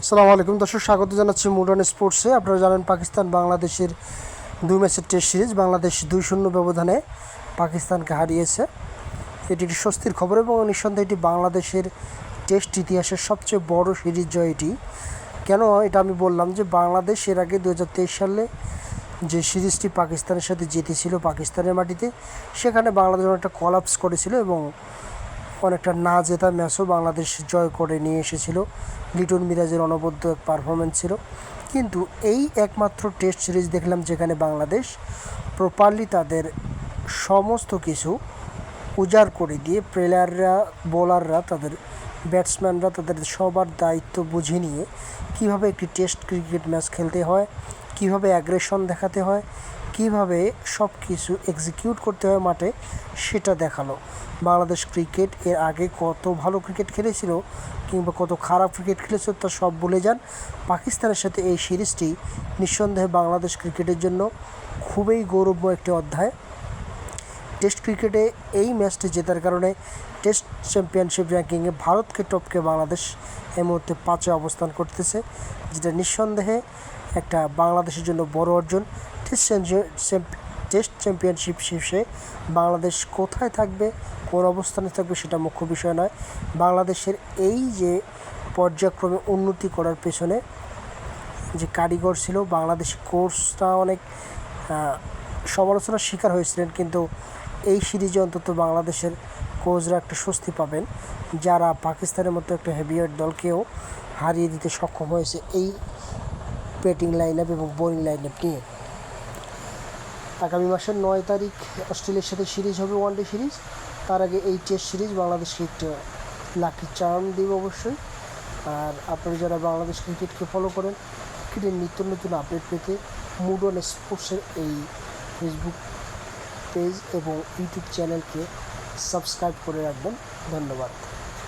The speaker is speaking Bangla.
আসসালামু আলাইকুম দর্শক, স্বাগত জানাচ্ছি মডার্ন স্পোর্টসে। আপনারা জানেন পাকিস্তান বাংলাদেশের 2 ম্যাচের টেস্ট সিরিজ বাংলাদেশ 2-0 ব্যবধানে পাকিস্তানকে হারিয়েছে। এটি একটি স্বস্তির খবর এবং নিঃসন্দেহে এটি বাংলাদেশের টেস্ট ইতিহাসের সবচেয়ে বড় সিরিজ জয় এটি। কেন এটা আমি বললাম যে বাংলাদেশ এর আগে 2023 সালে যে সিরিজটি পাকিস্তানের সাথে জিতেছিল পাকিস্তানের মাটিতে, সেখানে বাংলাদেশ অনেকটা কলাপস করেছিল এবং অনেকটা না জেতা ম্যাচও বাংলাদেশ জয় করে নিয়ে এসেছিল। লিটন মিরাজের অনবদ্য এক পারফরমেন্স ছিল। কিন্তু এই একমাত্র টেস্ট সিরিজ দেখলাম যেখানে বাংলাদেশ প্রপারলি তাদের সমস্ত কিছু উজাড় করে দিয়ে প্লেয়াররা, বোলাররা, তাদের ব্যাটসম্যানরা তাদের সবার দায়িত্ব বুঝে নিয়ে কীভাবে একটি টেস্ট ক্রিকেট ম্যাচ খেলতে হয়, কীভাবে অ্যাগ্রেশন দেখাতে হয়, কীভাবে সব কিছু এক্সিকিউট করতে হয় মাঠে, সেটা দেখালো। বাংলাদেশ ক্রিকেট এর আগে কত ভালো ক্রিকেট খেলেছিল কিংবা কত খারাপ ক্রিকেট খেলেছিল তা সব ভুলে যান। পাকিস্তানের সাথে এই সিরিজটি নিঃসন্দেহে বাংলাদেশ ক্রিকেটের জন্য খুবই গৌরবময় একটি অধ্যায়। টেস্ট ক্রিকেটে এই ম্যাচটি জেতার কারণে টেস্ট চ্যাম্পিয়নশিপ র্যাঙ্কিংয়ে ভারতকে টপকে বাংলাদেশ এই মুহূর্তে 5-এ অবস্থান করতেছে, যেটা নিঃসন্দেহে একটা বাংলাদেশের জন্য বড় অর্জন। টেস্ট চ্যাম্পিয়নশিপ শেষে বাংলাদেশ কোথায় থাকবে, কোন অবস্থানে থাকবে সেটা মুখ্য বিষয় নয়। বাংলাদেশের এই যে পর্যায়ক্রমে উন্নতি করার পেছনে যে কারিগর ছিল, বাংলাদেশি কোচটা অনেক সমালোচনার শিকার হয়েছিলেন, কিন্তু এই সিরিজে অন্তত বাংলাদেশের কোচরা একটা স্বস্তি পাবেন, যারা পাকিস্তানের মতো একটা হেভিওয়েট দলকেও হারিয়ে দিতে সক্ষম হয়েছে এই ব্যাটিং লাইন আপ এবং বোলিং লাইন আপ নিয়ে। আগামী মাসের 9 তারিখ অস্ট্রেলিয়ার সাথে সিরিজ হবে, ওয়ানডে সিরিজ। তার আগে এই টেস্ট সিরিজ বাংলাদেশকে একটা লাকি চার্ম দেবে অবশ্যই। আর আপনারা যারা বাংলাদেশ ক্রিকেটকে ফলো করেন, ক্রিকেটের নিত্য নতুন আপডেট পেতে মডার্ন স্পোর্টসের এই ফেসবুক পেজ এবং ইউটিউব চ্যানেলকে সাবস্ক্রাইব করে রাখবেন। ধন্যবাদ।